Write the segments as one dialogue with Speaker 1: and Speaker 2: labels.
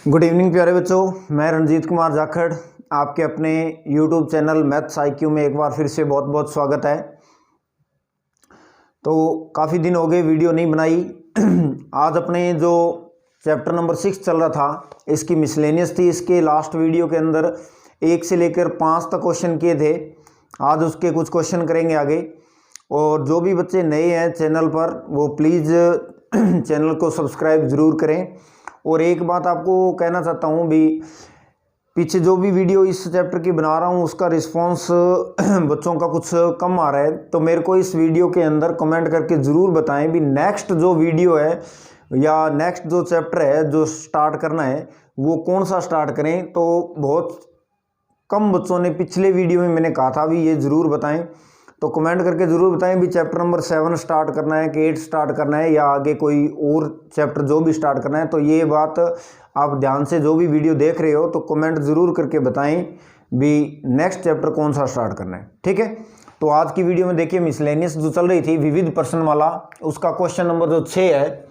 Speaker 1: Good evening प्यारे बच्चों, मैं रणजीत कुमार जाखड़ आपके अपने यूट्यूब चैनल मैथ्स IQ में एक बार फिर से बहुत बहुत स्वागत है। तो काफ़ी दिन हो गए वीडियो नहीं बनाई। आज अपने जो चैप्टर नंबर 6 चल रहा था, इसकी मिसलेनियस थी। इसके लास्ट वीडियो के अंदर 1 से लेकर 5 तक क्वेश्चन किए थे। आज उसके कुछ क्वेश्चन करेंगे आगे। और जो भी बच्चे नए हैं चैनल पर, वो प्लीज़ चैनल को सब्सक्राइब ज़रूर करें। और एक बात आपको कहना चाहता हूँ भी, पीछे जो भी वीडियो इस चैप्टर की बना रहा हूँ उसका रिस्पांस बच्चों का कुछ कम आ रहा है, तो मेरे को इस वीडियो के अंदर कमेंट करके ज़रूर बताएं भी नेक्स्ट जो वीडियो है या नेक्स्ट जो चैप्टर है जो स्टार्ट करना है वो कौन सा स्टार्ट करें। तो बहुत कम बच्चों ने पिछले वीडियो में मैंने कहा था भी ये ज़रूर बताएं, तो कमेंट करके ज़रूर बताएं भी चैप्टर नंबर 7 स्टार्ट करना है कि 8 स्टार्ट करना है या आगे कोई और चैप्टर जो भी स्टार्ट करना है। तो ये बात आप ध्यान से जो भी वीडियो देख रहे हो तो कमेंट ज़रूर करके बताएं भी नेक्स्ट चैप्टर कौन सा स्टार्ट करना है, ठीक है। तो आज की वीडियो में देखिए मिसलेनियस जो चल रही थी विविध प्रश्न वाला, उसका क्वेश्चन नंबर जो 6 है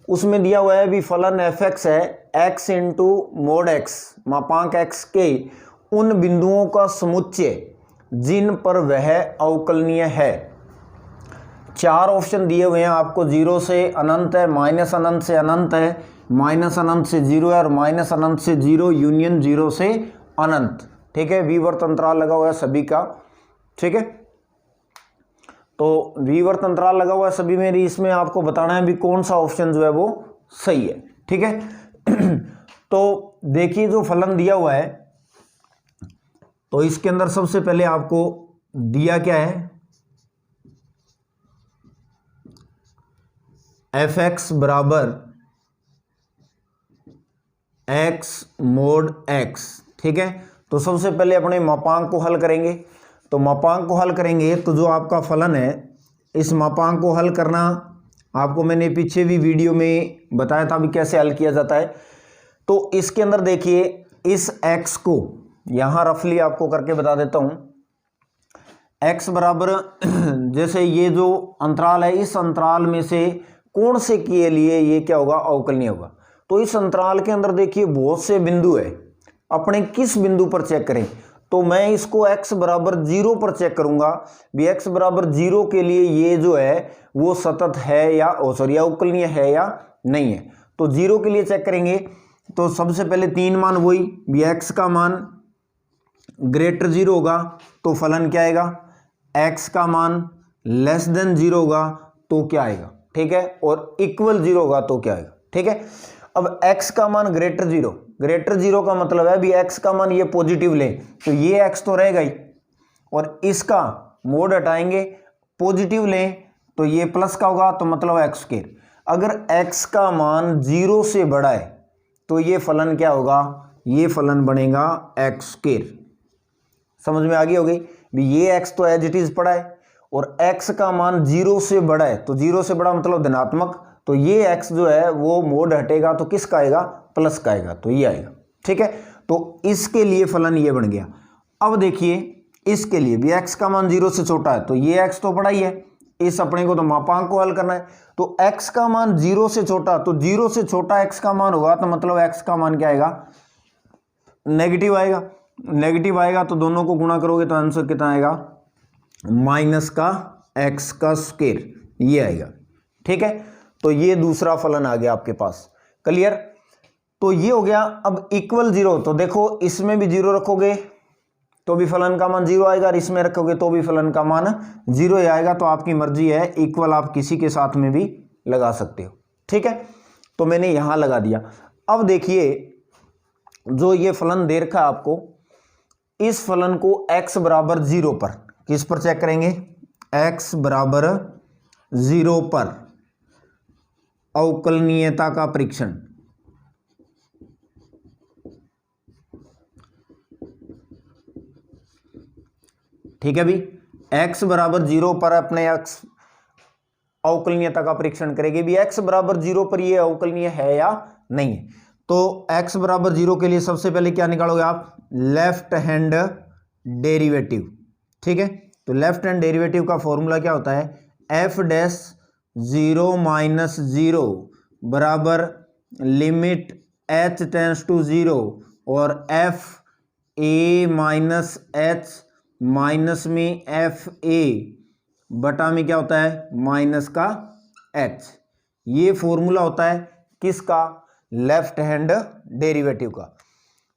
Speaker 1: उसमें दिया हुआ है भी फलन f(x) है x इंटू मोड x मापांक x के उन बिंदुओं का समुच्चय जिन पर वह अवकलनीय है। 4 ऑप्शन दिए हुए हैं आपको, 0 से अनंत है, माइनस अनंत से अनंत है, माइनस अनंत से 0 है और माइनस अनंत से 0 यूनियन 0 से अनंत, ठीक है। विवर्त अंतराल लगा हुआ है सभी का, ठीक है। तो विवर्त अंतराल लगा हुआ है सभी में, इसमें आपको बताना है भी कौन सा ऑप्शन जो है वो सही है, ठीक है। तो देखिए जो फलन दिया हुआ है, तो इसके अंदर सबसे पहले आपको दिया क्या है, f(x) बराबर x मोड x, ठीक है। तो सबसे पहले अपने मापांक को हल करेंगे। तो मापांक को हल करेंगे तो जो आपका फलन है, इस मापांक को हल करना आपको मैंने पीछे भी वीडियो में बताया था भी कैसे हल किया जाता है। तो इसके अंदर देखिए इस x को यहाँ रफली आपको करके बता देता हूँ। x बराबर जैसे ये जो अंतराल है, इस अंतराल में से कौन से के लिए ये क्या होगा, अवकलनीय होगा। तो इस अंतराल के अंदर देखिए बहुत से बिंदु है, अपने किस बिंदु पर चेक करें। तो मैं इसको x बराबर 0 पर चेक करूंगा भी x बराबर 0 के लिए ये जो है वो सतत है या अवकलनीय है या नहीं है। तो 0 के लिए चेक करेंगे तो सबसे पहले 3 मान वही भी, x का मान ग्रेटर 0 होगा तो फलन क्या आएगा, x का मान लेस देन 0 होगा तो क्या आएगा, ठीक है, और इक्वल 0 होगा तो क्या आएगा, ठीक है। अब x का मान ग्रेटर 0 का मतलब है भी x का मान ये पॉजिटिव ले तो ये x तो रहेगा ही, और इसका मोड हटाएंगे पॉजिटिव लें तो ये प्लस का होगा तो मतलब x²। अगर x का मान 0 से बड़ा है तो ये फलन क्या होगा, ये फलन बनेगा x²। समझ में आ गई होगी भी ये x तो एज इट इज पड़ा है और x का मान 0 से बड़ा है, तो 0 से बड़ा मतलब धनात्मक, तो ये x जो है वो मोड हटेगा तो किसका आएगा, प्लस का आएगा, तो ये आएगा, ठीक है। तो इसके लिए फलन ये बन गया। अब देखिए इसके लिए भी x का मान 0 से छोटा है तो ये x तो बड़ा ही है, इस अपने को तो मापांक को हल करना है। तो x का मान 0 से छोटा, तो 0 से छोटा x का मान होगा तो मतलब x का मान क्या आएगा, नेगेटिव आएगा। नेगेटिव आएगा तो दोनों को गुणा करोगे तो आंसर कितना आएगा, माइनस का x², ये आएगा, ठीक है। तो ये दूसरा फलन आ गया आपके पास, क्लियर। तो ये हो गया। अब इक्वल 0, तो देखो इसमें भी 0 रखोगे तो भी फलन का मान 0 आएगा और इसमें रखोगे तो भी फलन का मान 0 ही आएगा। तो आपकी मर्जी है, इक्वल आप किसी के साथ में भी लगा सकते हो, ठीक है। तो मैंने यहां लगा दिया। अब देखिए जो ये फलन दे रखा है आपको, इस फलन को x बराबर 0 पर, किस पर चेक करेंगे, x बराबर 0 पर अवकलनीयता का परीक्षण, ठीक है भी। x बराबर 0 पर अपने x अवकलनीयता का परीक्षण करेगी भी, x बराबर 0 पर ये अवकलनीय है या नहीं है। तो x बराबर 0 के लिए सबसे पहले क्या निकालोगे आप, लेफ्ट हैंड डेरिवेटिव, ठीक है। तो लेफ्ट हैंड डेरिवेटिव का फॉर्मूला क्या होता है, f' 0 - 0 बराबर लिमिट h टेंस टू 0 और f a minus h minus में f a बटा में क्या होता है माइनस का h। ये फॉर्मूला होता है किसका, लेफ्ट हैंड डेरिवेटिव का।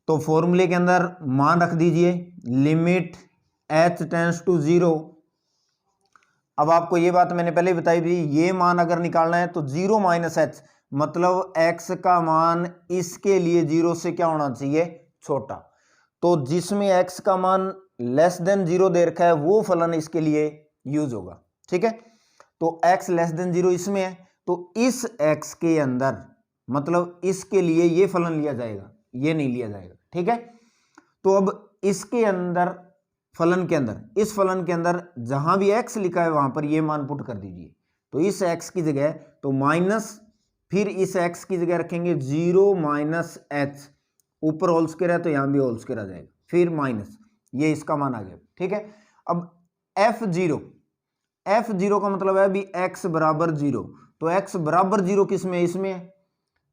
Speaker 1: तो फॉर्मूले के अंदर मान रख दीजिए लिमिट h टेंस टू 0। अब आपको ये बात मैंने पहले बताई थी, ये मान अगर निकालना है तो 0 माइनस h मतलब x का मान इसके लिए 0 से क्या होना चाहिए, छोटा। तो जिसमें x का मान लेस देन 0 दे रखा है वो फलन इसके लिए यूज होगा। ठीक है, तो x लेस देन 0 इसमें है, तो इस x के अंदर मतलब इसके लिए ये फलन लिया जाएगा, ये नहीं लिया जाएगा। ठीक है, तो अब इसके अंदर फलन के अंदर, इस फलन के अंदर जहां भी x लिखा है वहां पर ये मान पुट कर दीजिए। तो इस x की जगह तो माइनस, फिर इस x की जगह रखेंगे 0 माइनस h, ऊपर होल स्क्वायर है तो यहां भी होल स्क्वायर आ जाएगा, फिर माइनस, ये इसका मान आ गया। ठीक है, अब f0 का मतलब है भी x बराबर 0, तो x बराबर 0 किस में, इसमें है।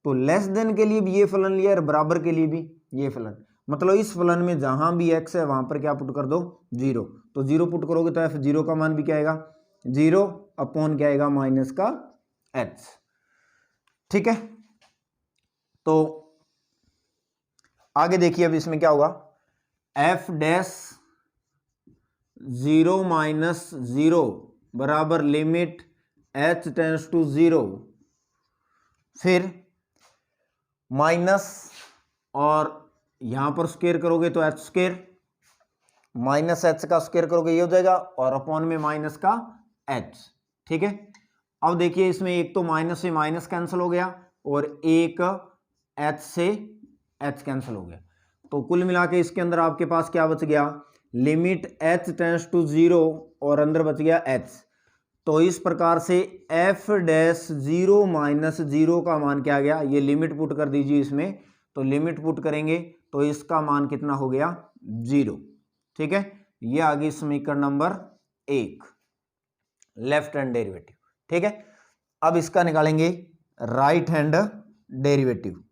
Speaker 1: तो लेस देन के लिए भी ये फलन लिया और बराबर के लिए भी ये फलन, मतलब इस फलन में जहां भी x है वहां पर क्या पुट कर दो 0। तो 0 पुट करोगे तो f0 का मान भी क्या आएगा 0 अपॉन क्या आएगा माइनस का h। ठीक है, तो आगे देखिए अब इसमें क्या होगा, f डैश 0 माइनस 0 बराबर लिमिट h टेंस टू 0, फिर माइनस और यहां पर स्क्वायर करोगे तो h स्क्वायर, माइनस h का स्क्वायर करोगे ये हो जाएगा और अपॉन में माइनस का h। ठीक है, अब देखिए इसमें एक तो माइनस से माइनस कैंसिल हो गया और एक h से h कैंसिल हो गया, तो कुल मिला के इसके अंदर आपके पास क्या बच गया, लिमिट h टेंस टू 0 और अंदर बच गया h। तो इस प्रकार से f डैश 0 माइनस 0 का मान क्या आ गया, ये लिमिट पुट कर दीजिए इसमें, तो लिमिट पुट करेंगे तो इसका मान कितना हो गया 0। ठीक है, ये आ गई समीकरण नंबर 1, लेफ्ट हैंड डेरिवेटिव। ठीक है, अब इसका निकालेंगे राइट हैंड डेरिवेटिव।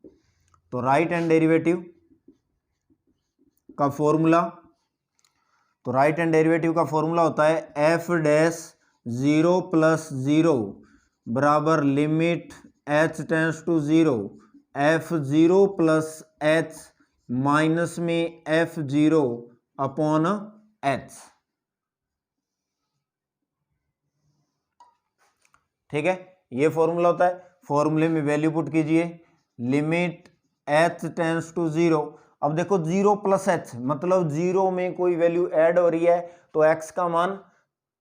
Speaker 1: तो राइट हैंड डेरिवेटिव का फॉर्मूला, तो राइट हैंड डेरिवेटिव का फॉर्मूला होता है f डैश 0 प्लस 0 बराबर limit h tends to 0 f0 plus h minus में f0 अपॉन h। ठीक है, ये फॉर्मूला होता है, फॉर्मूले में वैल्यू पुट कीजिए लिमिट h टेंस टू 0। अब देखो 0 प्लस h मतलब 0 में कोई वैल्यू ऐड हो रही है तो x का मान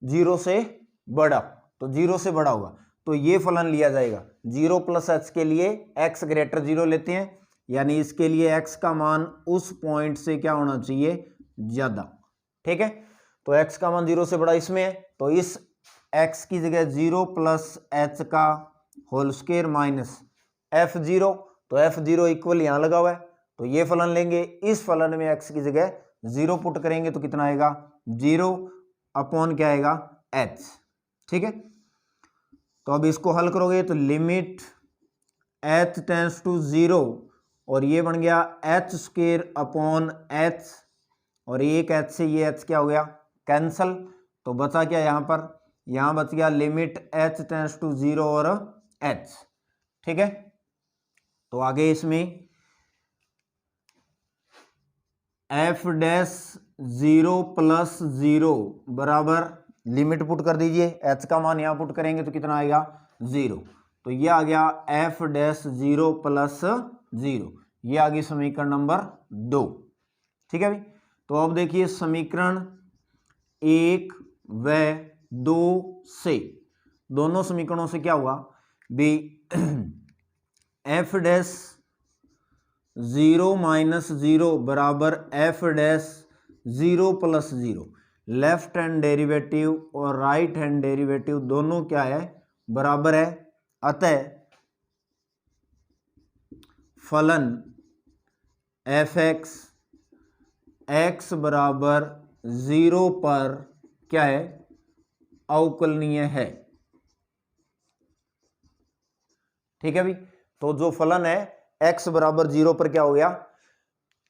Speaker 1: 0 से बड़ा, तो 0 से बड़ा होगा तो ये फलन लिया जाएगा। 0 प्लस h के लिए x ग्रेटर 0 लेते हैं, यानी इसके लिए x का मान उस पॉइंट से क्या होना चाहिए ज्यादा। ठीक है, तो x का मान 0 से बड़ा इसमें है, तो इस x की जगह 0 प्लस h का होल स्क्वायर माइनस f0, तो f0 इक्वल यहां लगा हुआ है तो ये फलन लेंगे, इस फलन में x की जगह 0 पुट करेंगे तो कितना आएगा 0 अपॉन क्या आएगा h। ठीक है, तो अब इसको हल करोगे तो लिमिट h टेंस टू 0 और ये बन गया h स्क्वायर अपॉन h और एक h से ये h क्या हो गया कैंसल, तो बचा क्या यहाँ पर, यहाँ बच गया लिमिट h टेंस टू 0 और h। ठीक है, तो आगे इसमें f डैश 0 प्लस 0 बराबर लिमिट पुट कर दीजिए, h का मान यहाँ पुट करेंगे तो कितना आएगा 0, तो ये आ गया f डैश 0 प्लस 0, ये आ गई समीकरण नंबर 2। ठीक है भाई, तो अब देखिए समीकरण 1 व 2 से, दोनों समीकरणों से क्या हुआ भी f डैश 0 माइनस 0 बराबर f dash 0 plus 0, left hand derivative और राइट हैंड डेरिवेटिव दोनों क्या है बराबर है, अतः फलन f(x) x बराबर 0 पर क्या है अवकलनीय है। ठीक है भाई, तो जो फलन है x बराबर 0 पर क्या हो गया,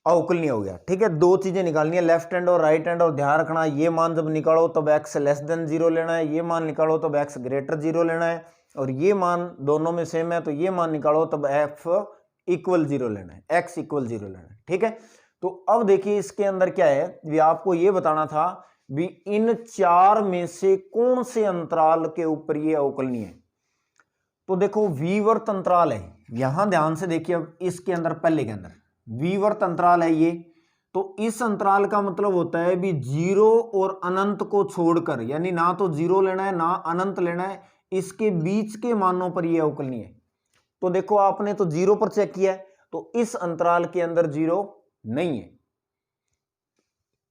Speaker 1: अवकलनीय हो गया। ठीक है, दो चीजें निकालनी है, लेफ्ट हैंड और राइट हैंड, और ध्यान रखना ये मान जब निकालो तब x लेस देन 0 लेना है, ये मान निकालो तब x ग्रेटर 0 लेना है, और ये मान दोनों में सेम है तो ये मान निकालो तब f इक्वल 0 लेना है, x इक्वल 0 लेना है। ठीक है, तो अब देखिए इसके अंदर क्या है, भी आपको ये बताना था भी इन चार में से कौन से अंतराल के ऊपर ये अवकलनीय है। तो देखो विवर्त अंतराल है, यहां ध्यान से देखिए, अब इसके अंदर पहले के अंदर विवर्त अंतराल है ये, तो इस अंतराल का मतलब होता है भी 0 और अनंत को छोड़कर, यानी ना तो 0 लेना है ना अनंत लेना है, इसके बीच के मानों पर यह अवकलनीय है। तो देखो आपने तो 0 पर चेक किया है, तो इस अंतराल के अंदर 0 नहीं है।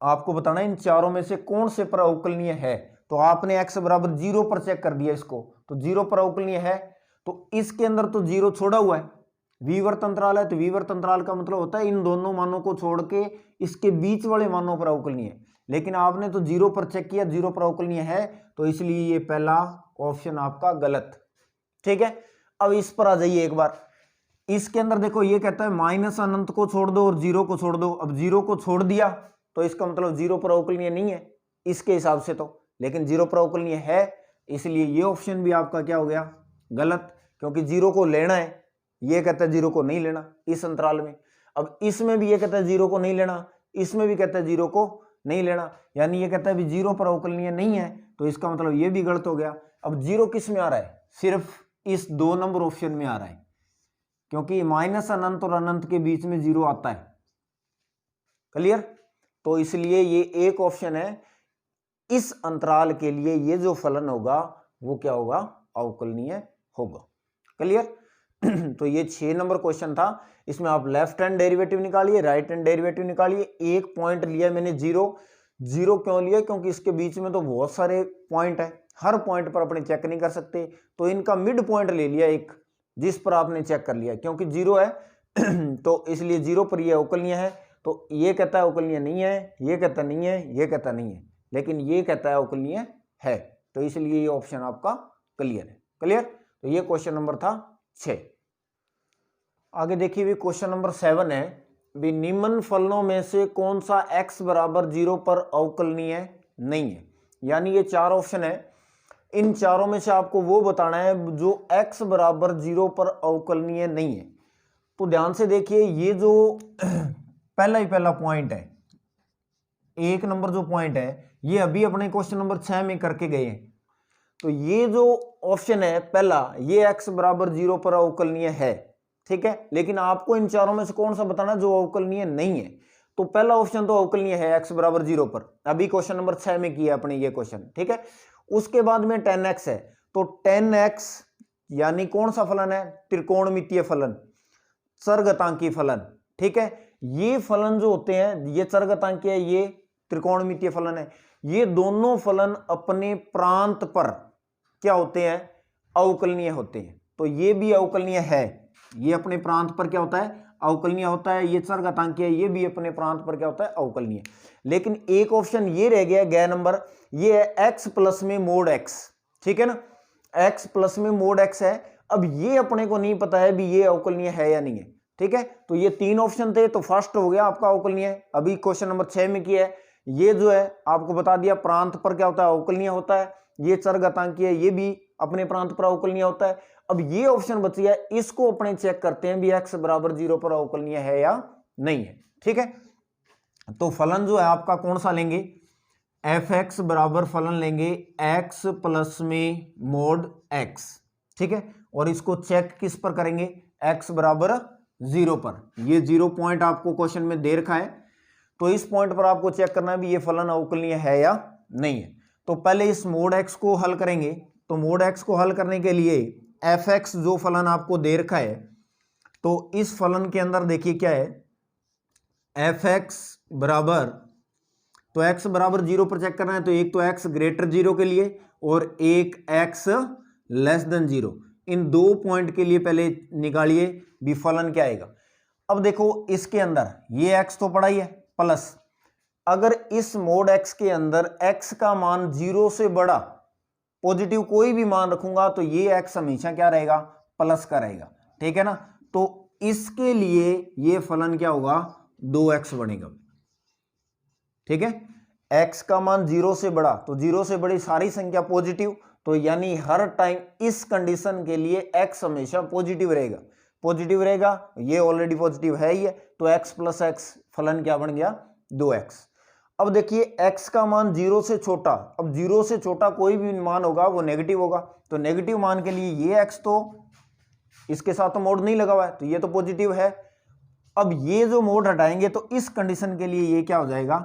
Speaker 1: आपको बताना इन चारों में से कौन से पर अवकलनीय है, तो आपने x बराबर 0 पर चेक कर दिया इसको, तो 0 पर अवकलनीय है, तो इसके अंदर तो 0 छोड़ा हुआ है, विवर्त अंतराल है, तो विवर्त अंतराल का मतलब होता है इन दोनों मानों को छोड़ के इसके बीच वाले मानों पर अवकलनीय है। लेकिन आपने तो 0 पर चेक किया, 0 पर अवकलनीय है, तो इसलिए ये पहला ऑप्शन आपका गलत। ठीक है, अब इस पर आ जाइए एक बार, इसके अंदर देखो ये कहता है माइनस अनंत को छोड़ दो और 0 को छोड़ दो। अब 0 को छोड़ दिया तो इसका मतलब 0 पर अवकलनीय नहीं है इसके हिसाब से तो, लेकिन 0 पर अवकलनीय है, इसलिए ये ऑप्शन भी आपका क्या हो गया, गलत, क्योंकि 0 को लेना है, ये कहता है 0 को नहीं लेना इस अंतराल में। अब इसमें भी ये कहता है 0 को नहीं लेना, इसमें भी कहता है 0 को नहीं लेना, यानी ये कहता है भी 0 पर अवकलनीय नहीं है, तो इसका मतलब ये भी गलत हो गया। अब 0 किस में आ रहा है, सिर्फ इस 2 नंबर ऑप्शन में आ रहा है, क्योंकि माइनस अनंत और अनंत के बीच में 0 आता है। क्लियर, तो इसलिए ये एक ऑप्शन है, इस अंतराल के लिए ये जो फलन होगा वो क्या होगा, अवकलनीय होगा। क्लियर तो ये 6 नंबर क्वेश्चन था, इसमें आप लेफ्ट हैंड डेरिवेटिव निकालिए, राइट हैंड डेरिवेटिव निकालिए। एक पॉइंट लिया मैंने 0, 0 क्यों लिया, क्योंकि इसके बीच में तो बहुत सारे पॉइंट है, हर पॉइंट पर अपने चेक नहीं कर सकते, तो इनका मिड पॉइंट ले लिया एक, जिस पर आपने चेक कर लिया, क्योंकि 0 है तो इसलिए 0 पर यह अवकलनीय है। तो ये कहता है अवकलनीय नहीं है, ये कहता नहीं है, ये कहता नहीं है, लेकिन ये कहता है अवकलनीय है, तो इसलिए ये ऑप्शन आपका क्लियर है। क्लियर, तो ये क्वेश्चन नंबर था 6। आगे देखिए भी क्वेश्चन नंबर 7 है, भी निम्न फलनों में से कौन सा x बराबर 0 पर अवकलनीय नहीं है। यानी ये 4 ऑप्शन है, इन चारों में से आपको वो बताना है जो x बराबर 0 पर अवकलनीय नहीं है। तो ध्यान से देखिए, ये जो पहला पॉइंट है, 1 नंबर जो पॉइंट है, ये अभी अपने क्वेश्चन नंबर 6 में करके गए हैं। तो ये जो ऑप्शन है पहला, ये x बराबर 0 पर अवकलनीय है, ठीक है, लेकिन आपको इन चारों में से कौन सा बताना जो अवकलनीय नहीं है। तो पहला ऑप्शन तो अवकलनीय है x बराबर 0 पर, अभी क्वेश्चन नंबर 6 में किया अपने ये क्वेश्चन, ठीक है। उसके बाद में 10x है, तो 10x यानी कौन सा फलन है, त्रिकोणमितीय फलन, चरघातांकी फलन, ठीक है। ये फलन जो होते हैं, ये चरघातांकी है, ये त्रिकोणमितीय फलन है, ये दोनों फलन अपने प्रांत पर क्या होते हैं, अवकलनीय होते हैं। तो ये भी अवकलनीय है, ये अपने प्रांत पर क्या होता है, अवकलनीय होता है। ये चरघातांकी है, ये भी अपने प्रांत पर क्या होता है, अवकलनीय। लेकिन एक ऑप्शन ये रह गया गैर नंबर, ये है x प्लस में मोड x, ठीक है ना, x प्लस में मोड x है। अब ये अपने को नहीं पता है भी ये अवकलनीय है या नहीं है, ठीक है। तो ये 3 ऑप्शन थे, तो फर्स्ट हो गया आपका अवकलनीय, अभी क्वेश्चन नंबर 6 में किया है। ये जो है आपको बता दिया प्रांत पर क्या होता है, अवकलनीय होता है। ये चरघातांकी है, ये भी अपने प्रांत पर अवकलनीय होता है। अब ये ऑप्शन बच गया, इसको अपने चेक करते हैं भी x बराबर 0 पर अवकलनीय है या नहीं है, ठीक है। तो फलन जो है आपका कौन सा लेंगे, fx बराबर फलन लेंगे x प्लस में मोड x, ठीक है। और इसको चेक किस पर करेंगे, x बराबर 0 पर। ये 0 पॉइंट आपको क्वेश्चन में दे रखा है, तो इस पॉइंट पर आपको चेक करना है भी ये फलन अवकलनीय है या नहीं है। तो पहले इस मोड x को हल करेंगे, तो मोड x को हल करने के लिए fx जो फलन आपको दे रखा है, तो इस फलन के अंदर देखिए क्या है, fx बराबर, तो x बराबर 0 पर चेक करना है, तो एक तो x ग्रेटर 0 के लिए और एक x लेस देन 0, इन 2 पॉइंट के लिए पहले निकालिए भी फलन क्या आएगा। अब देखो इसके अंदर ये x तो पड़ा ही है प्लस, अगर इस मोड x के अंदर x का मान 0 से बड़ा पॉजिटिव कोई भी मान रखूंगा तो ये x हमेशा क्या रहेगा, प्लस का रहेगा, ठीक है ना। तो इसके लिए ये फलन क्या होगा, 2x बनेगा। ठीक है, x का मान 0 से बड़ा, तो 0 से बड़ी सारी संख्या पॉजिटिव, तो यानी हर टाइम इस कंडीशन के लिए x हमेशा पॉजिटिव रहेगा। पॉजिटिव रहेगा, ये ऑलरेडी पॉजिटिव है ही है, तो x प्लस एक्स फलन क्या बन गया, 2x। अब देखिए x का मान 0 से छोटा, अब 0 से छोटा कोई भी मान होगा वो नेगेटिव होगा, तो नेगेटिव मान के लिए ये x तो इसके साथ तो मोड नहीं लगा हुआ है, तो ये तो पॉजिटिव है। अब ये जो मोड हटाएंगे तो इस कंडीशन के लिए ये क्या हो जाएगा,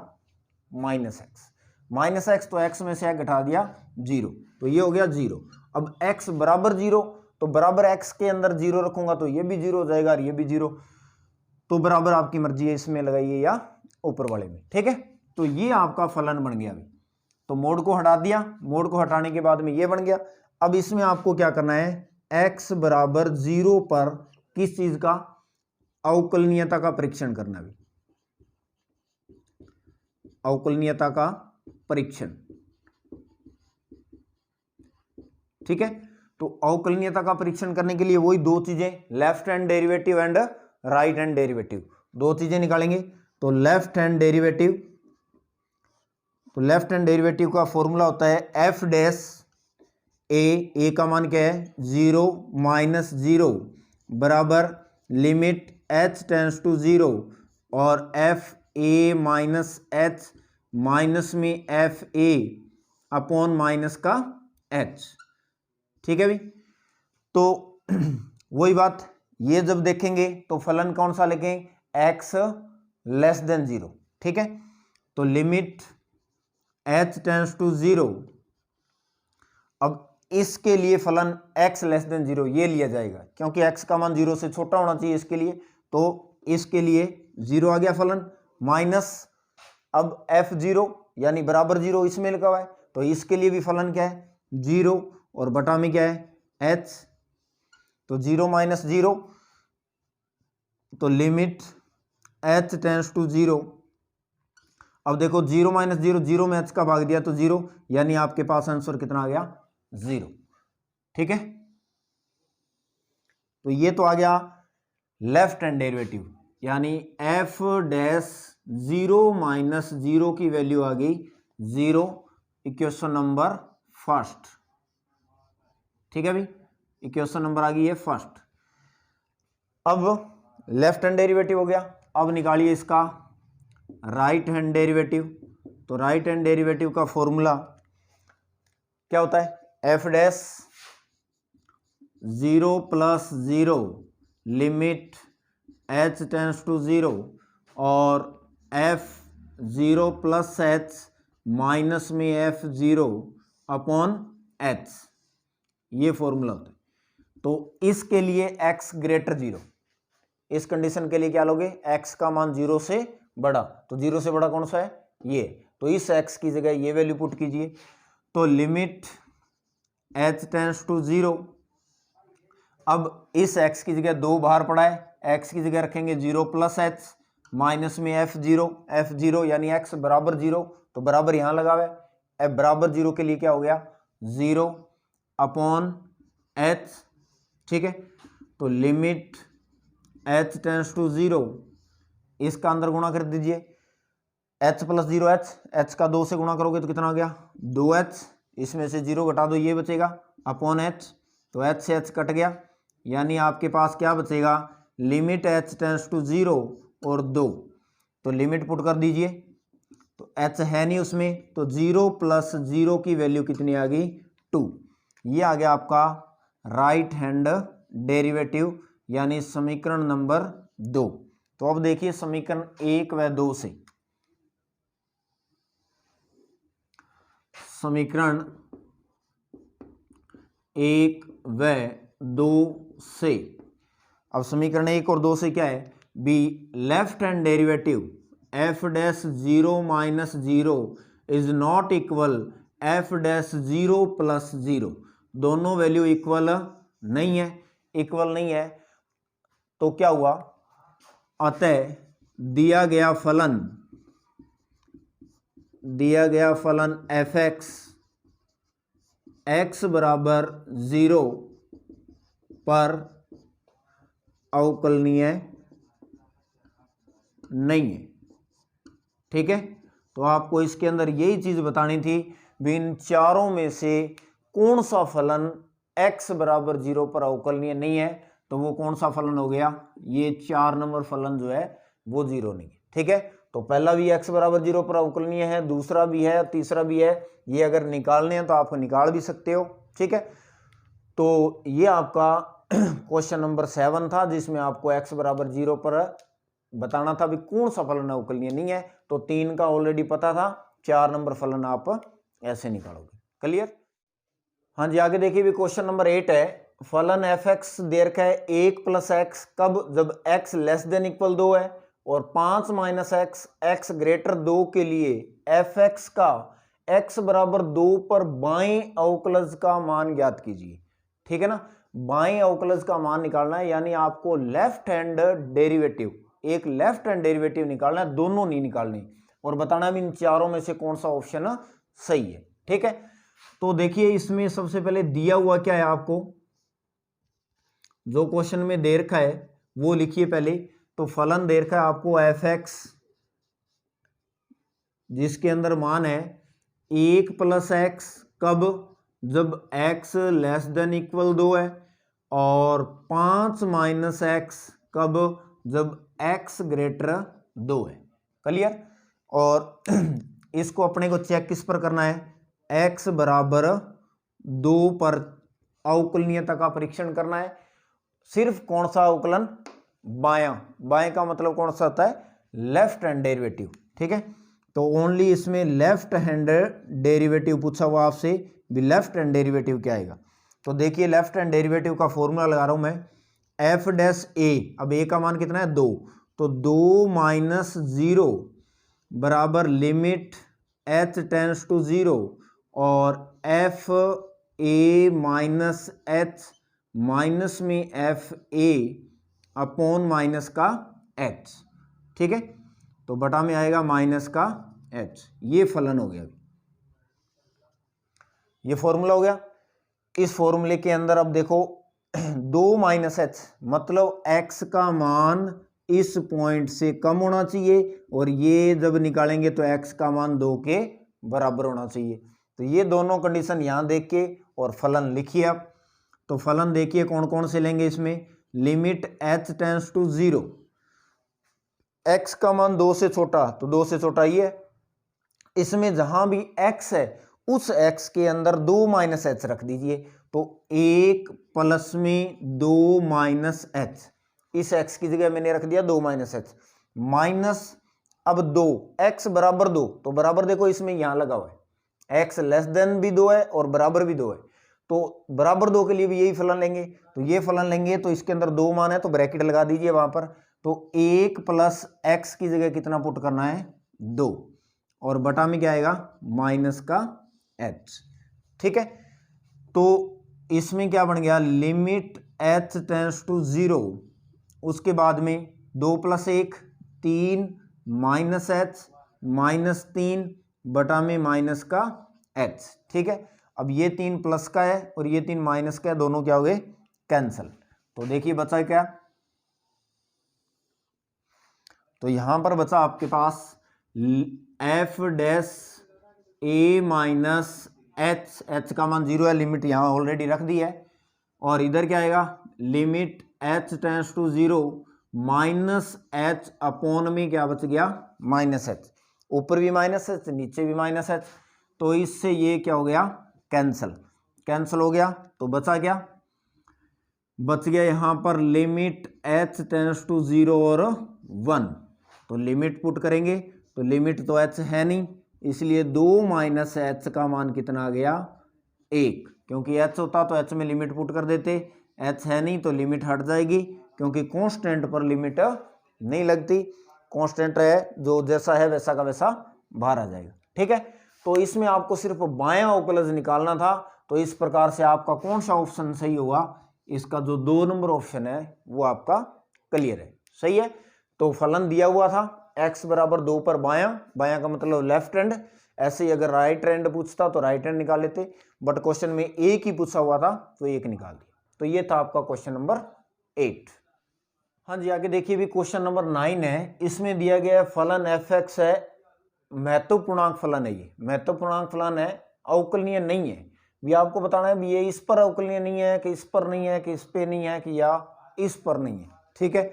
Speaker 1: माइनस एक्स, तो x में से घटा दिया 0, तो ये हो गया 0। अब x बराबर 0, तो बराबर x के अंदर 0 रखूंगा तो ये भी 0 हो जाएगा और ये भी 0, तो बराबर आपकी मर्जी है, इसमें लगाइए या ऊपर वाले में। ठीक है, तो ये आपका फलन बन गया। अभी तो मोड को हटा दिया, मोड को हटाने के बाद में ये बन गया। अब इसमें आपको क्या करना है, x बराबर 0 पर किस चीज का, अवकलनीयता का परीक्षण करना। भी अवकलनीयता का परीक्षण। ठीक है, तो अवकलनीयता का परीक्षण करने के लिए वही दो चीजें, left hand derivative and right hand derivative, दो चीजें निकालेंगे। तो लेफ्ट हैंड डेरिवेटिव, तो लेफ्ट हैंड डेरिवेटिव का फॉर्मूला होता है एफ डैश ए का मान क्या है, 0 माइनस 0 बराबर लिमिट h टेंस टू 0 और F A minus H minus में एफ ए अपॉन माइनस का h। ठीक है भी, तो वही बात, ये जब देखेंगे तो फलन कौन सा लिखें, x लेस देन 0। ठीक है, तो लिमिट h टेंस टू 0, अब इसके लिए फलन x लेस देन 0 ये लिया जाएगा, क्योंकि x का मान 0 से छोटा होना चाहिए इसके लिए, तो इसके लिए 0 आ गया फलन, माइनस अब f0 यानी बराबर 0 इसमें लिखा हुआ है, तो इसके लिए भी फलन क्या है, 0 और बटा में क्या है h, तो 0 माइनस 0, तो लिमिट h टेंस टू 0। अब देखो 0 माइनस 0, 0 में h का भाग दिया तो 0, यानी आपके पास आंसर कितना आ गया, 0। ठीक है, तो ये तो आ गया लेफ्ट हैंड डेरिवेटिव, यानी f डैश 0 माइनस 0 की वैल्यू आ गई 0, इक्वेशन नंबर फर्स्ट। ठीक है भाई, इक्वेशन नंबर आ गई है फर्स्ट। अब लेफ्ट हैंड डेरिवेटिव हो गया, अब निकालिए इसका राइट हैंड डेरिवेटिव। तो राइट हैंड डेरिवेटिव का फॉर्मूला क्या होता है, F dash 0 plus 0 limit h tends to 0 और f 0 प्लस h माइनस में f0 अपॉन h, ये फॉर्मूला होता है। तो इसके लिए x ग्रेटर 0, इस कंडीशन के लिए क्या लोगे, x का मान 0 से बड़ा, तो 0 से बड़ा कौन सा है, ये, तो इस x की जगह ये वैल्यू पुट कीजिए। तो लिमिट h टेंस टू 0, अब इस x की जगह 2 बाहर पड़ा है, x की जगह रखेंगे 0 प्लस h माइनस में f0 यानी x बराबर 0, तो बराबर यहां लगा हुआ है, f बराबर 0 के लिए क्या हो गया, 0 अपॉन h। ठीक है, तो लिमिट h टेंस टू 0, इसका अंदर गुणा कर दीजिए, h प्लस 0h, h का 2 से गुणा करोगे तो कितना आ गया, 2h, इसमें से 0 घटा दो ये बचेगा अपॉन h, तो h से h कट गया, यानी आपके पास क्या बचेगा, लिमिट h टेंस टू 0 और 2, तो लिमिट पुट कर दीजिए, तो h है नहीं उसमें, तो 0 प्लस 0 की वैल्यू कितनी आ गई, 2। ये आ गया आपका राइट हैंड डेरिवेटिव, यानी समीकरण नंबर 2। तो अब देखिए समीकरण 1 व 2 से, समीकरण 1 व 2 से, अब समीकरण 1 और 2 से क्या है, be left hand derivative F dash 0 minus 0 is not equal F dash 0 plus 0, दोनों वैल्यू इक्वल नहीं है, इक्वल नहीं है, तो क्या हुआ, अतः दिया गया फलन एफ एक्स बराबर 0 पर अवकलनीय नहीं है। ठीक है, तो आपको इसके अंदर यही चीज बतानी थी, इन चारों में से कौन सा फलन x बराबर 0 पर अवकलनीय नहीं है, तो वो कौन सा फलन हो गया, ये 4 नंबर फलन जो है वो 0 नहीं है। ठीक है, तो पहला भी x बराबर 0 पर अवकलनीय है, दूसरा भी है, तीसरा भी है। ये अगर निकालने हैं तो आप निकाल भी सकते हो। ठीक है, तो ये आपका क्वेश्चन नंबर 7 था, जिसमें आपको x बराबर 0 पर बताना था भी कौन सा फलन अवकलनीय नहीं है। तो 3 का ऑलरेडी पता था, 4 नंबर फलन आप ऐसे निकालोगे। क्लियर? हाँ जी, आगे देखिए भी क्वेश्चन नंबर 8 है, फलन एफ एक्स दे रखा है 1 + x कब, जब x लेस देन इक्वल 2 है, और 5 - x x ग्रेटर 2 के लिए एफ एक्स का x बराबर 2 पर बाएं अवकलज का मान ज्ञात कीजिए। ठीक है ना, बाएं अवकलज का मान निकालना है, यानी आपको लेफ्ट हैंड डेरिवेटिव, एक लेफ्ट हैंड डेरिवेटिव निकालना है, दोनों नहीं निकालनी, और बताना भी इन चारों में से कौन सा ऑप्शन सही है। ठीक है, तो देखिए इसमें सबसे पहले दिया हुआ क्या है, आपको जो क्वेश्चन में दे रखा है वो लिखिए पहले। तो फलन दे रखा है आपको एफ एक्स, जिसके अंदर मान है 1 + x कब, जब x लेस देन इक्वल 2 है, और 5 - x कब, जब x ग्रेटर 2 है। क्लियर? और इसको अपने को चेक किस पर करना है, x बराबर 2 पर अवकलनीयता का परीक्षण करना है। सिर्फ कौन सा अवकलन, बायां, बाएं का मतलब कौन सा होता है, लेफ्ट हैंड डेरिवेटिव। ठीक है, तो ओनली इसमें लेफ्ट हैंड डेरिवेटिव पूछा हुआ आपसे, भी लेफ्ट हैंड डेरिवेटिव क्या आएगा। तो देखिए लेफ्ट हैंड डेरिवेटिव का फॉर्मूला लगा रहा हूं मैं, एफ डैश ए, अब ए का मान कितना है 2, तो 2 - 0 बराबर लिमिट h टेंस टू 0 और F A minus H minus में एफ ए अपॉन माइनस का h। ठीक है, तो बटा में आएगा माइनस का h। ये फलन हो गया, ये फॉर्मूला हो गया। इस फॉर्मूले के अंदर अब देखो 2 - h मतलब x का मान इस पॉइंट से कम होना चाहिए, और ये जब निकालेंगे तो x का मान 2 के बराबर होना चाहिए। तो ये दोनों कंडीशन यहां देख के और फलन लिखिए आप। तो फलन देखिए कौन कौन से लेंगे इसमें, limit h tends to 0, x का मान 2 से छोटा, तो 2 से छोटा ये है। इसमें जहां भी x है उस x के अंदर 2 - h रख दीजिए, तो 1 प्लस में 2 - h, इस x की जगह मैंने रख दिया 2 - h, माइनस अब 2, x बराबर 2, तो बराबर देखो इसमें यहां लगा हुआ है, x लेस देन भी 2 है और बराबर भी 2 है, तो बराबर 2 के लिए भी यही फलन लेंगे। तो ये फलन लेंगे, तो इसके अंदर 2 मान है तो ब्रैकेट लगा दीजिए वहां पर, तो 1 प्लस x की जगह कितना पुट करना है 2, और बटा में क्या आएगा माइनस का h। ठीक है, तो इसमें क्या बन गया, लिमिट h टेंस टू 0, उसके बाद में 2 + 1 3 माइनस h माइनस 3 बटा में माइनस का h। ठीक है, अब ये 3 प्लस का है और ये 3 माइनस का है, दोनों क्या हो गए कैंसल। तो देखिए बचा क्या, तो यहां पर बचा आपके पास एफ डैश ए माइनस एच, एच का मान 0 है, लिमिट यहां ऑलरेडी रख दी है, और इधर क्या आएगा limit h tends to 0 minus h upon में क्या बच गया माइनस h, ऊपर भी माइनस h नीचे भी माइनस h, तो इससे ये क्या हो गया कैंसल, कैंसल हो गया। तो बचा क्या, बच गया यहां पर लिमिट h टेंस टू 0 और 1, तो लिमिट पुट करेंगे, तो लिमिट तो h है नहीं, इसलिए 2 - h का मान कितना आ गया 1, क्योंकि h होता तो h में लिमिट पुट कर देते, h है नहीं तो लिमिट हट जाएगी, क्योंकि कांस्टेंट पर लिमिट नहीं लगती, कांस्टेंट है जो जैसा है वैसा का वैसा बाहर आ जाएगा। ठीक है, तो इसमें आपको सिर्फ बायां अवकलज निकालना था, तो इस प्रकार से आपका कौन सा ऑप्शन सही होगा, इसका जो 2 नंबर ऑप्शन है वो आपका क्लियर है, सही है। तो फलन दिया हुआ था x बराबर 2 पर बायां, बायां का मतलब लेफ्ट हैंड, ऐसे ही अगर राइट हैंड पूछता तो राइट हैंड निकाल लेते, बट क्वेश्चन में एक ही पूछा हुआ था तो एक निकाल दिया। तो ये था आपका क्वेश्चन नंबर 8। हाँ जी, आगे देखिए भी क्वेश्चन नंबर 9 है। इसमें दिया गया फलन एफ एक्स है, महत्वपूर्णांक फलन है। ये महत्वपूर्णांक फलन है, अवकलनीय नहीं है। भी आपको बताना है भी ये इस पर अवकलनीय नहीं है कि इस पर नहीं है कि इस पे नहीं है कि या इस पर नहीं है। ठीक है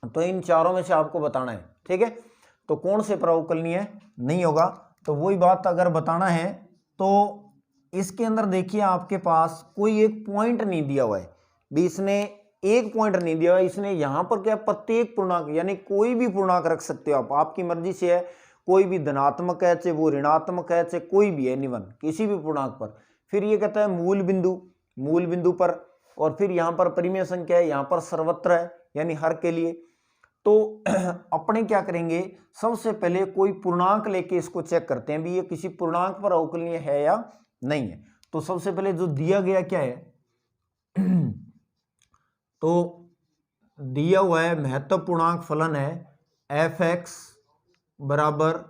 Speaker 1: तो इन चारों में से आपको बताना है। ठीक है, तो कौन से पर अवकलनीय नहीं होगा। तो वही बात अगर बताना है तो इसके अंदर देखिए आपके पास कोई एक पॉइंट नहीं दिया हुआ है। भी इसने एक पॉइंट नहीं दिया हुआ है, इसने यहां पर क्या प्रत्येक पूर्णांक यानी कोई भी पूर्णांक रख सकते हो आप, आपकी मर्जी से है। कोई भी धनात्मक है चाहे वो ऋणात्मक है चाहे कोई भी है, निवन किसी भी पूर्णांक पर। फिर ये कहता है मूल बिंदु पर, और फिर यहां पर परिमेय संख्या है, यहां पर सर्वत्र है यानी हर के लिए। तो अपने क्या करेंगे, सबसे पहले कोई पूर्णांक लेके इसको चेक करते हैं भी ये किसी पूर्णांक पर अवकलनीय है या नहीं है। तो सबसे पहले जो दिया गया क्या है तो दिया हुआ है महत्वपूर्णांक फलन है एफ एक्स बराबर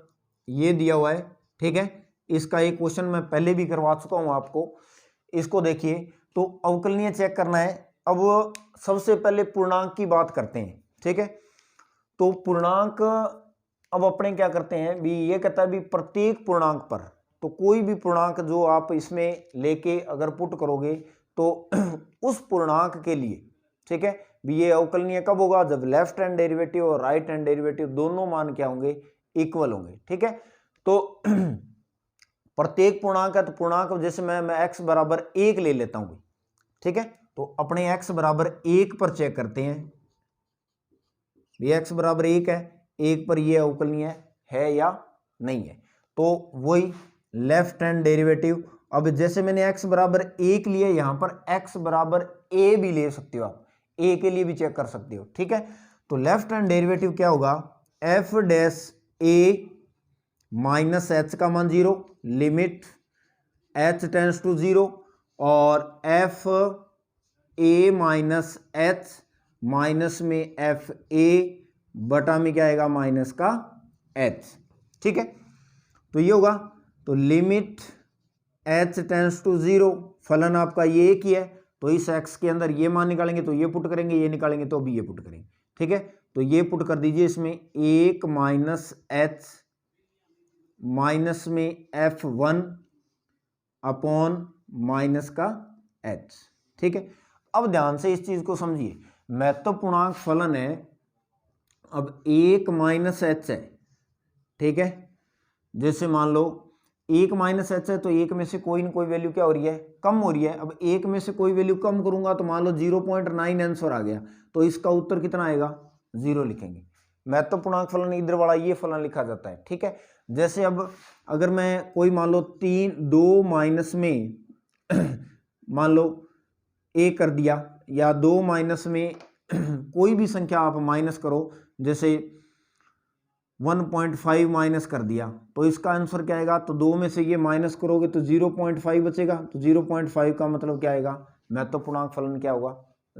Speaker 1: ये दिया हुआ है। ठीक है, इसका एक क्वेश्चन मैं पहले भी करवा चुका हूं आपको। इसको देखिए, तो अवकलनीय चेक करना है। अब सबसे पहले पूर्णांक की बात करते हैं। ठीक है, तो पूर्णांक अब अपने क्या करते हैं भी ये कहता है भी प्रत्येक पूर्णांक पर, तो कोई भी पूर्णांक जो आप इसमें लेके अगर पुट करोगे तो उस पूर्णांक के लिए, ठीक है, भी ये अवकलनीय कब होगा, जब लेफ्ट हैंड डेरिवेटिव और राइट हैंड डेरिवेटिव दोनों मान क्या होंगे, इक्वल होंगे। ठीक है, तो प्रत्येक पूर्णांक है तो पूर्णांक जैसे मैं x बराबर 1 ले लेता हूं। ठीक है, तो अपने x बराबर 1 पर चेक करते हैं, ये x बराबर 1 है, 1 पर ये अवकलनीय है या नहीं है। तो वही लेफ्ट हैंड डेरिवेटिव। अब जैसे मैंने x बराबर 1 लिया, यहां पर x बराबर a भी ले सकते हो आप, a के लिए भी चेक कर सकते हो। ठीक है, तो लेफ्ट हैंड डेरिवेटिव क्या होगा, f dash a minus H का मान 0, लिमिट h टेंस टू 0, और f a minus H minus में एफ ए बटा में क्या आएगा, माइनस का h। ठीक है, तो ये होगा, तो लिमिट h टेंस टू 0, फलन आपका ये एक ही है, तो इस x के अंदर ये मान निकालेंगे तो ये पुट करेंगे, ये निकालेंगे तो भी ये पुट करेंगे। ठीक है, तो ये पुट कर दीजिए इसमें, 1 माइनस h माइनस में f1 अपॉन माइनस का h। ठीक है, अब ध्यान से इस चीज को समझिए, महत्वपूर्णांक फलन है। अब 1 माइनस एच है। ठीक है, जैसे मान लो 1 माइनस एच है तो 1 में से कोई ना कोई वैल्यू क्या हो रही है, कम हो रही है। अब 1 में से कोई वैल्यू कम करूंगा तो मान लो 0.9 आंसर आ गया, तो इसका उत्तर कितना आएगा, 0 लिखेंगे। महत्वपूर्णांक फलन इधर वाला ये फलन लिखा जाता है। ठीक है, जैसे अब अगर मैं कोई मान लो 2 माइनस में मान लो a कर दिया, या 2 माइनस में कोई भी संख्या आप माइनस करो, जैसे 1.5 माइनस कर दिया, तो इसका आंसर क्या आएगा, तो 2 में से ये माइनस करोगे तो 0.5 बचेगा, तो 0.5 का मतलब क्या आएगा, महत्वपूर्णांक फलन क्या होगा,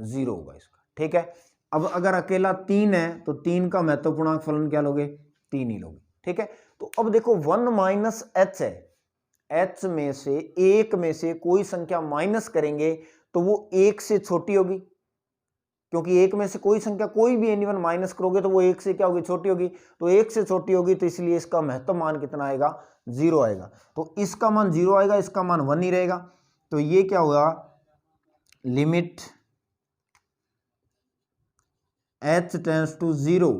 Speaker 1: 0 होगा इसका। ठीक है, अब अगर अकेला 3 है तो 3 का महत्वपूर्णांक फलन क्या लोगे, 3 ही लोगे। ठीक है, तो अब देखो 1 माइनस एच है, एच में से 1 में से कोई संख्या माइनस करेंगे तो वो 1 से छोटी होगी, क्योंकि 1 में से कोई संख्या कोई भी एनी वन माइनस करोगे तो वो 1 से क्या होगी, छोटी होगी, तो 1 से छोटी होगी, तो इसलिए इसका महत्व मान कितना आएगा, 0 आएगा। तो इसका मान 0 आएगा, इसका मान 1 ही रहेगा, तो ये क्या होगा, लिमिट h टेंस टू 0,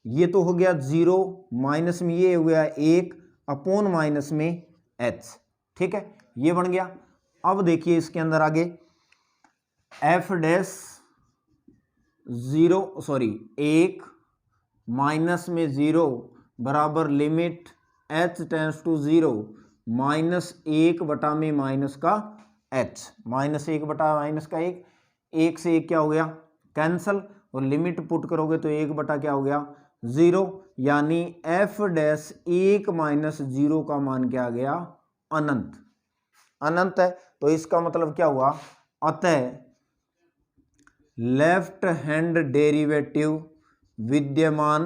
Speaker 1: ये तो हो गया 0, माइनस में ये हो गया 1 अपॉन माइनस में h। ठीक है, ये बन गया। अब देखिए इसके अंदर आगे f डैश 1 माइनस में 0 बराबर limit h tends to 0 minus 1 बटा में माइनस का h, माइनस 1 बटा माइनस का 1, 1 से 1 क्या हो गया, कैंसल, और लिमिट पुट करोगे तो 1 बटा क्या हो गया, 0, यानी f डैश 1 माइनस 0 का मान क्या आ गया, अनंत। अनंत है, तो इसका मतलब क्या हुआ, अतः लेफ्ट हैंड डेरिवेटिव विद्यमान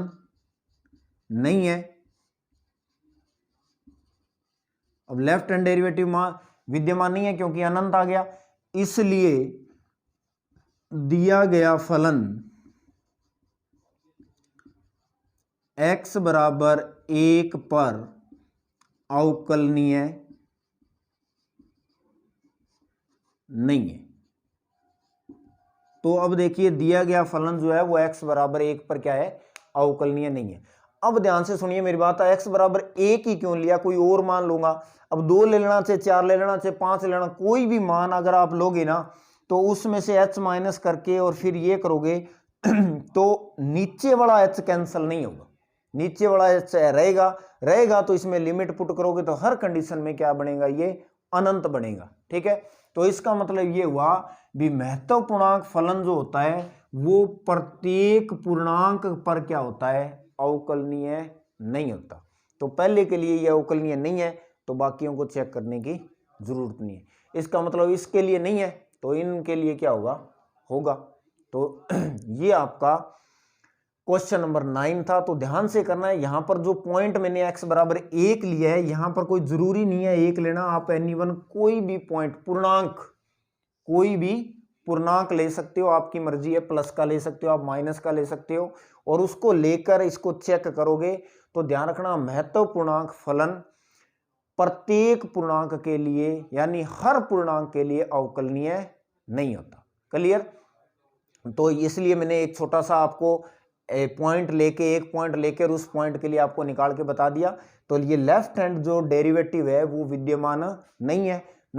Speaker 1: नहीं है। अब लेफ्ट हैंड डेरिवेटिव विद्यमान नहीं है क्योंकि अनंत आ गया, इसलिए दिया गया फलन x बराबर 1 पर अवकलनीय नहीं है। तो अब देखिए दिया गया फलन जो है वो x बराबर 1 पर क्या है, अवकलनीय नहीं है। अब ध्यान से सुनिए मेरी बात, x बराबर 1 ही क्यों लिया, कोई और मान लूंगा। अब 2 ले लेना चाहे 4 ले लेना चाहे 5 ले लेना, कोई भी मान अगर आप लोगे ना तो उसमें से h माइनस करके और फिर ये करोगे तो नीचे वाला h कैंसिल नहीं होगा, नीचे वाला h रहेगा तो इसमें लिमिट पुट करोगे तो हर कंडीशन में क्या बनेगा, ये अनंत बनेगा। ठीक है, तो इसका मतलब ये हुआ भी महत्वपूर्णांक फलन जो होता है वो प्रत्येक पूर्णांक पर क्या होता है, अवकलनीय नहीं होता। तो पहले के लिए ये अवकलनीय नहीं है तो बाकियों को चेक करने की जरूरत नहीं है। इसका मतलब इसके लिए नहीं है तो इनके लिए क्या होगा। तो ये आपका क्वेश्चन नंबर 9 था। तो ध्यान से करना है, यहां पर जो पॉइंट मैंने x बराबर 1 लिया है, यहां पर कोई जरूरी नहीं है 1 लेना, आप एनी1 कोई भी पॉइंट पूर्णांक, कोई भी पूर्णांक ले सकते हो, आपकी मर्जी है, प्लस का ले सकते हो आप, माइनस का ले सकते हो, और उसको लेकर इसको चेक करोगे तो ध्यान रखना महत्वपूर्णांक फलन प्रत्येक पूर्णांक के लिए यानी हर पूर्णांक के लिए अवकलनीय नहीं होता। क्लियर? तो इसलिए मैंने एक छोटा सा आपको एक पॉइंट लेके और उस पॉइंट के लिए आपको निकाल के बता दिया। तो ये लेफ्ट हैंड जो डेरिवेटिव है वो विद्यमान नहीं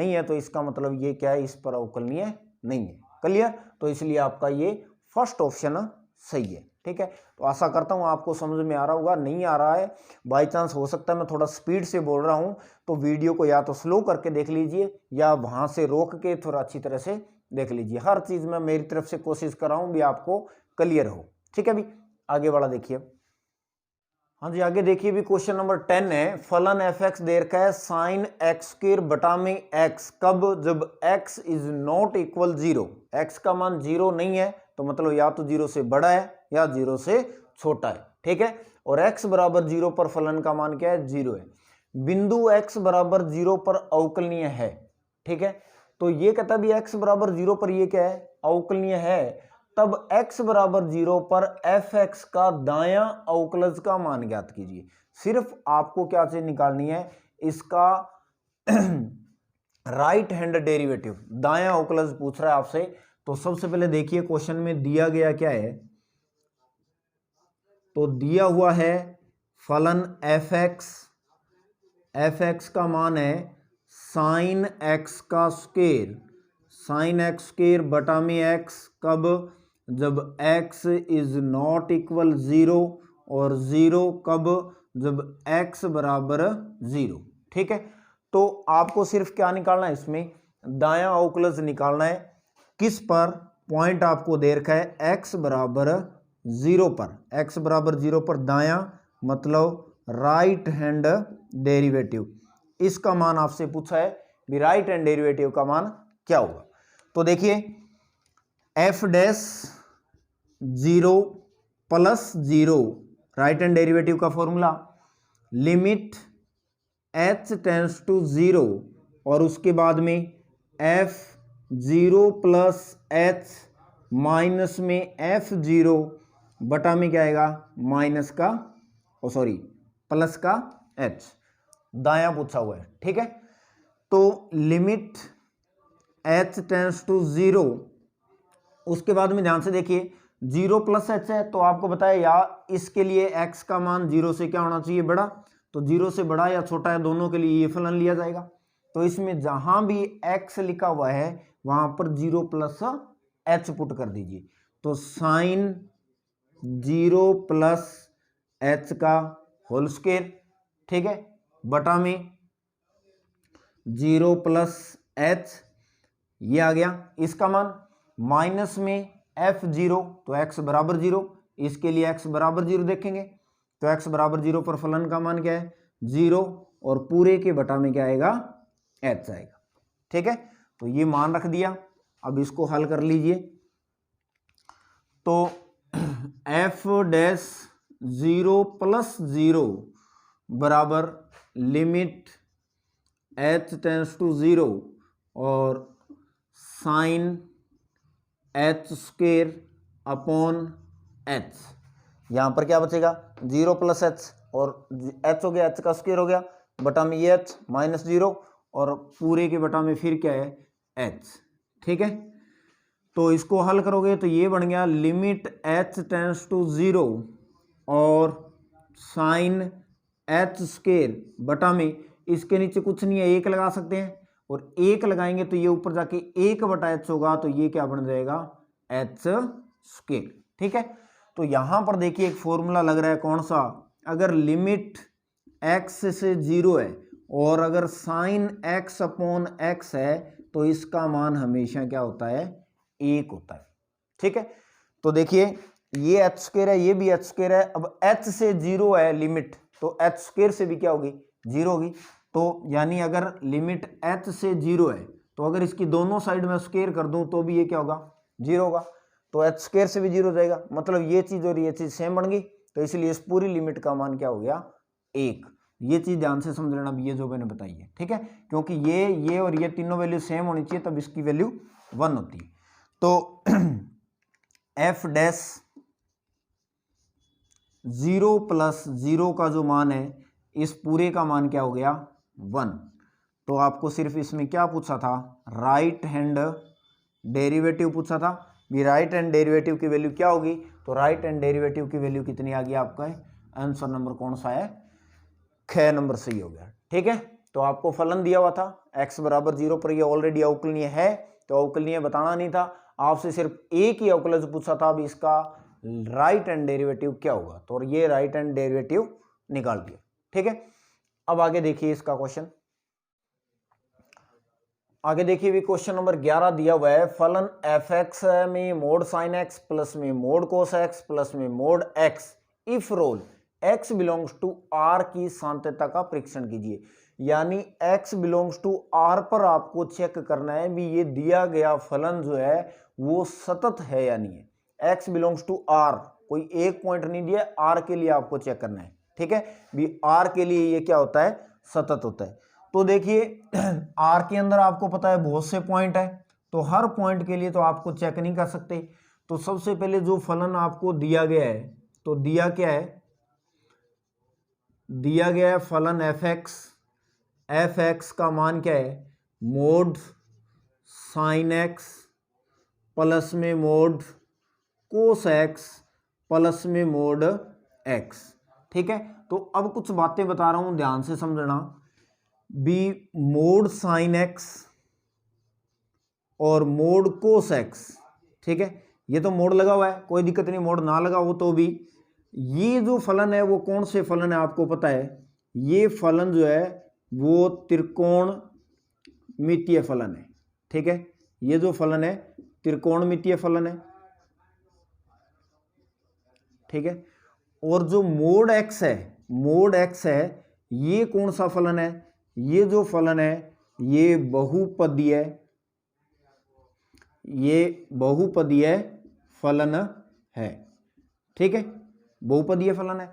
Speaker 1: है तो इसका मतलब ये क्या है, इस पर अवकलनीय नहीं है। क्लियर? तो इसलिए आपका ये फर्स्ट ऑप्शन सही है। ठीक है, तो आशा करता हूं आपको समझ में आ रहा होगा। नहीं आ रहा है बाई चांस, हो सकता है मैं थोड़ा स्पीड से बोल रहा हूं, तो वीडियो को या तो स्लो करके देख लीजिए या वहां से रोक के थोड़ा अच्छी तरह से देख लीजिए। हर चीज में मेरी तरफ से कोशिश कर रहा हूं भी आपको क्लियर हो। ठीक है, अभी आगे वाला देखिए। हाँ जी, आगे देखिए भी क्वेश्चन नंबर 10 है, फलन एफ एक्स दे रखा है साइन एक्स स्क्वायर बटा में एक्स, कब, जब x is not equal 0, x का मान 0 नहीं है तो मतलब या तो 0 से बड़ा है या 0 से छोटा है। ठीक है, और x बराबर 0 पर फलन का मान क्या है, 0 है। बिंदु x बराबर 0 पर अवकलनीय है। ठीक है, तो ये कहता भी x बराबर 0 पर ये क्या है, अवकलनीय है, तब x बराबर 0 पर एफ एक्स का दायां अवकलज का मान ज्ञात कीजिए। सिर्फ आपको क्या चीज निकालनी है, इसका राइट हैंड डेरिवेटिव, दायां अवकलज पूछ रहा है आपसे। तो सबसे पहले देखिए क्वेश्चन में दिया गया क्या है, तो दिया हुआ है फलन एफ एक्स का मान है साइन एक्स का स्क्वायर, साइन एक्स स्क्वायर बटा में एक्स, कब, जब x इज नॉट इक्वल 0, और 0 कब, जब x बराबर 0। ठीक है, तो आपको सिर्फ क्या निकालना है, इसमें दायां अवकलज निकालना है। किस पर, पॉइंट आपको दे रखा है x बराबर 0 पर, x बराबर 0 पर दायां मतलब राइट हैंड डेरिवेटिव, इसका मान आपसे पूछा है भी राइट हैंड डेरिवेटिव का मान क्या होगा। तो देखिए F dash 0 plus 0, right hand derivative का formula, limit h tends to 0 और उसके बाद में f 0 प्लस h माइनस में f0 बटा में क्या आएगा, माइनस का प्लस का h, दायां पूछा हुआ है। ठीक है, तो लिमिट h टेंड्स टू 0, उसके बाद में ध्यान से देखिए 0 प्लस h है तो आपको बताया या इसके लिए x का मान 0 से क्या होना चाहिए, बड़ा, तो 0 से बड़ा या छोटा है दोनों के लिए ये फलन लिया जाएगा। तो इसमें जहां भी x लिखा हुआ है वहां पर 0 प्लस h पुट कर दीजिए, तो साइन 0 प्लस h का होल स्क्वायर, ठीक है, बटा में 0 प्लस h, ये आ गया इसका मान, माइनस में f0 तो x बराबर 0, इसके लिए x बराबर 0 देखेंगे तो x बराबर 0 पर फलन का मान क्या है, 0, और पूरे के बटा में क्या आएगा, h आएगा। ठीक है, तो ये मान रख दिया। अब इसको हल कर लीजिए, तो f डैश 0 प्लस 0 बराबर लिमिट h टेंड्स टू 0 और sine H square upon H, यहाँ पर क्या बचेगा 0 प्लस एच, और एच हो गया, एच का स्क्वायर हो गया, बटा में ये एच माइनस 0, और पूरे के बटा में फिर क्या है एच। ठीक है, तो इसको हल करोगे तो ये बन गया लिमिट एच टेंड्स टू 0 और साइन एच स्क्वायर बटा में, इसके नीचे कुछ नहीं है, एक लगा सकते हैं, और एक लगाएंगे तो ये ऊपर जाके 1 बटा एच होगा, तो ये क्या बन जाएगा एच स्क्वायर। ठीक है, तो यहां पर देखिए एक फॉर्मूला लग रहा है, कौन सा, अगर लिमिट एक्स से 0 है और अगर साइन एक्स अपॉन एक्स है तो इसका मान हमेशा क्या होता है 1 होता है। ठीक है, तो देखिए ये एच स्क्वायर है, ये भी एच स्क्वायर है, अब एच से 0 है लिमिट, तो एच स्क्वायर से भी क्या होगी 0 होगी, तो यानी अगर लिमिट एच से 0 है तो अगर इसकी दोनों साइड में स्क्वायर कर दूं तो भी ये क्या होगा 0 होगा, तो एच स्क्वायर से भी 0 हो जाएगा, मतलब ये चीज और ये चीज सेम बन गई, तो इसलिए इस पूरी लिमिट का मान क्या हो गया 1। ये चीज ध्यान से समझ लेना, ये जो मैंने बताई है। ठीक है, क्योंकि ये और ये तीनों वैल्यू सेम होनी चाहिए, तब इसकी वैल्यू 1 होती है। तो एफ डैश 0 प्लस 0 का जो मान है, इस पूरे का मान क्या हो गया 1। तो आपको सिर्फ इसमें क्या पूछा था, राइट हैंड डेरिवेटिव पूछा था, भी राइट हैंड डेरिवेटिव की वैल्यू क्या होगी, तो राइट हैंड डेरिवेटिव की वैल्यू कितनी आ गई आपका, आंसर नंबर कौन सा है 6 नंबर सही हो गया। ठीक है, तो आपको फलन दिया हुआ था x बराबर 0 पर, ये ऑलरेडी अवकलनीय है, तो अवकलनीय बताना नहीं था, आपसे सिर्फ एक ही अवकलज पूछा था, अब इसका राइट हैंड डेरिवेटिव क्या होगा, तो ये राइट हैंड डेरिवेटिव निकाल दिया। ठीक है, अब आगे देखिए इसका क्वेश्चन, आगे देखिए भी क्वेश्चन नंबर 11 दिया हुआ है, फलन एफ एक्स में मोड साइन एक्स प्लस में मोड कोस एक्स प्लस में mod X if all x belongs to r की सांत्यता का परीक्षण कीजिए। यानी x बिलोंग्स टू r पर आपको चेक करना है भी ये दिया गया फलन जो है वो सतत है या नहीं है। x बिलोंग्स टू r, कोई एक पॉइंट नहीं दिया, r के लिए आपको चेक करना है। ठीक है, भी r के लिए ये क्या होता है सतत होता है। तो देखिए r के अंदर आपको पता है बहुत से पॉइंट है, तो हर पॉइंट के लिए तो आपको चेक नहीं कर सकते। तो सबसे पहले जो फलन आपको दिया गया है, तो दिया क्या है, दिया गया है फलन एफ एक्स का मान क्या है मोड साइन एक्स प्लस में मोड कोस एक्स प्लस में मोड एक्स। ठीक है, तो अब कुछ बातें बता रहा हूं, ध्यान से समझना भी, मोड साइन एक्स और मोड कोस एक्स, ठीक है, ये तो मोड लगा हुआ है, कोई दिक्कत नहीं, मोड ना लगा हो तो भी, ये जो फलन है वो कौन से फलन है आपको पता है, ये फलन जो है वो त्रिकोणमितीय फलन है। ठीक है, ये जो फलन है त्रिकोणमितीय फलन है। ठीक है, और जो मोड एक्स है, मोड एक्स है, ये कौन सा फलन है, ये जो फलन है ये बहुपदीय, ये बहुपदीय फलन है। ठीक है, बहुपदीय फलन है।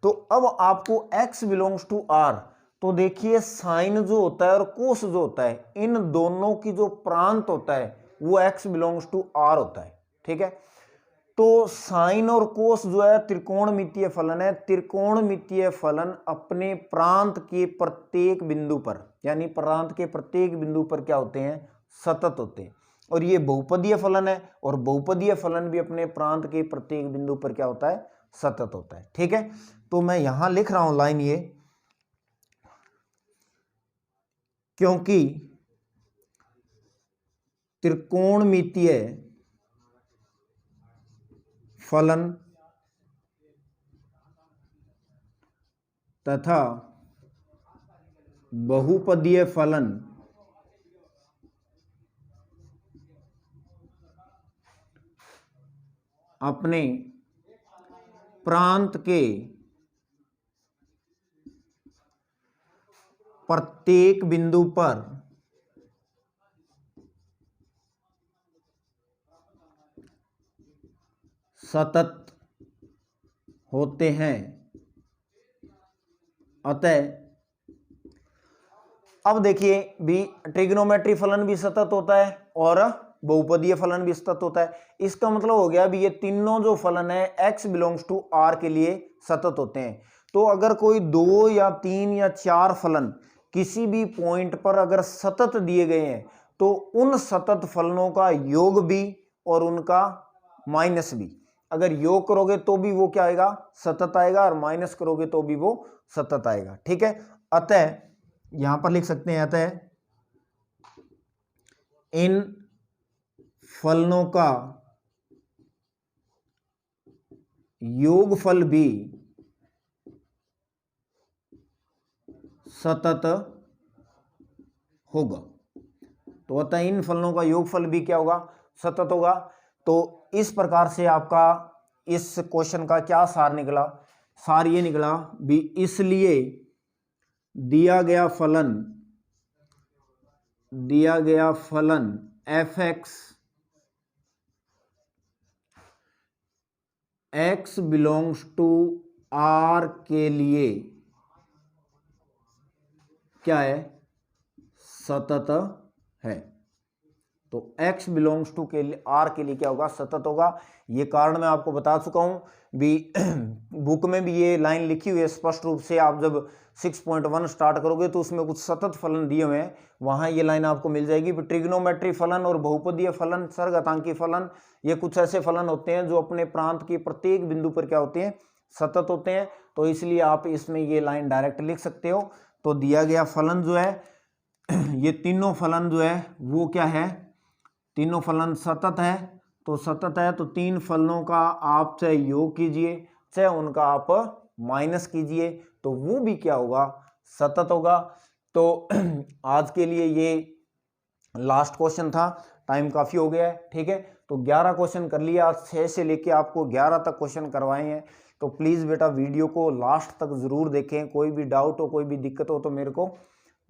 Speaker 1: तो अब आपको x बिलोंग्स टू r, तो देखिए साइन जो होता है और कोस जो होता है, इन दोनों की जो प्रांत होता है वो x बिलोंग्स टू r होता है। ठीक है, तो साइन और कोस जो है त्रिकोणमितीय फलन है, त्रिकोणमितीय फलन अपने प्रांत के प्रत्येक बिंदु पर, यानी प्रांत के प्रत्येक बिंदु पर क्या होते हैं सतत होते हैं, और ये बहुपदीय फलन है, और बहुपदीय फलन भी अपने प्रांत के प्रत्येक बिंदु पर क्या होता है सतत होता है। ठीक है, तो मैं यहां लिख रहा हूं लाइन ये, क्योंकि त्रिकोणमितीय फलन तथा बहुपदीय फलन अपने प्रांत के प्रत्येक बिंदु पर सतत होते हैं। अतः अब देखिए भी ट्रिग्नोमेट्री फलन भी सतत होता है और बहुपदीय फलन भी सतत होता है। इसका मतलब हो गया अभी ये तीनों जो फलन है x बिलोंग्स टू r के लिए सतत होते हैं। तो अगर कोई 2 या 3 या 4 फलन किसी भी पॉइंट पर अगर सतत दिए गए हैं तो उन सतत फलनों का योग भी और उनका माइनस भी, अगर योग करोगे तो भी वो क्या आएगा, सतत आएगा, और माइनस करोगे तो भी वो सतत आएगा। ठीक है, अतः यहां पर लिख सकते हैं, अतः इन फलनों का योगफल भी सतत होगा। तो अतः इन फलनों का योगफल भी क्या होगा, सतत होगा। तो इस प्रकार से आपका इस क्वेश्चन का क्या सार निकला, सार ये निकला भी इसलिए दिया गया फलन f(x) x belongs to r के लिए क्या है, सतत है। तो x बिलोंग्स टू के लिए r के लिए क्या होगा, सतत होगा। ये कारण मैं आपको बता चुका हूं भी बुक में भी ये लाइन लिखी हुई है स्पष्ट रूप से। आप जब 6.1 स्टार्ट करोगे तो उसमें कुछ सतत फलन दिए हुए हैं, वहां ये लाइन आपको मिल जाएगी। ट्रिग्नोमेट्री फलन और बहुपदीय फलन, सर्वघातांकी फलन, ये कुछ ऐसे फलन होते हैं जो अपने प्रांत के प्रत्येक बिंदु पर क्या होते हैं, सतत होते हैं। तो इसलिए आप इसमें ये लाइन डायरेक्ट लिख सकते हो। तो दिया गया फलन जो है, ये तीनों फलन जो है वो क्या है, तीनों फलन सतत है। तो सतत है तो तीन फलनों का आप चाहे योग कीजिए चाहे उनका आप माइनस कीजिए तो वो भी क्या होगा, सतत होगा। तो आज के लिए ये लास्ट क्वेश्चन था, टाइम काफी हो गया है। ठीक है, तो 11 क्वेश्चन कर लिया, आज 6 से लेके आपको 11 तक क्वेश्चन करवाए हैं। तो प्लीज बेटा वीडियो को लास्ट तक जरूर देखें। कोई भी डाउट हो, कोई भी दिक्कत हो तो मेरे को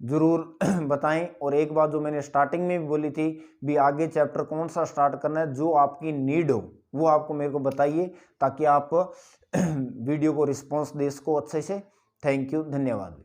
Speaker 1: जरूर बताएं। और एक बात जो मैंने स्टार्टिंग में भी बोली थी भी आगे चैप्टर कौन सा स्टार्ट करना है, जो आपकी नीड हो वो आपको मेरे को बताइए ताकि आप वीडियो को रिस्पॉन्स दे सको अच्छे से। थैंक यू, धन्यवाद।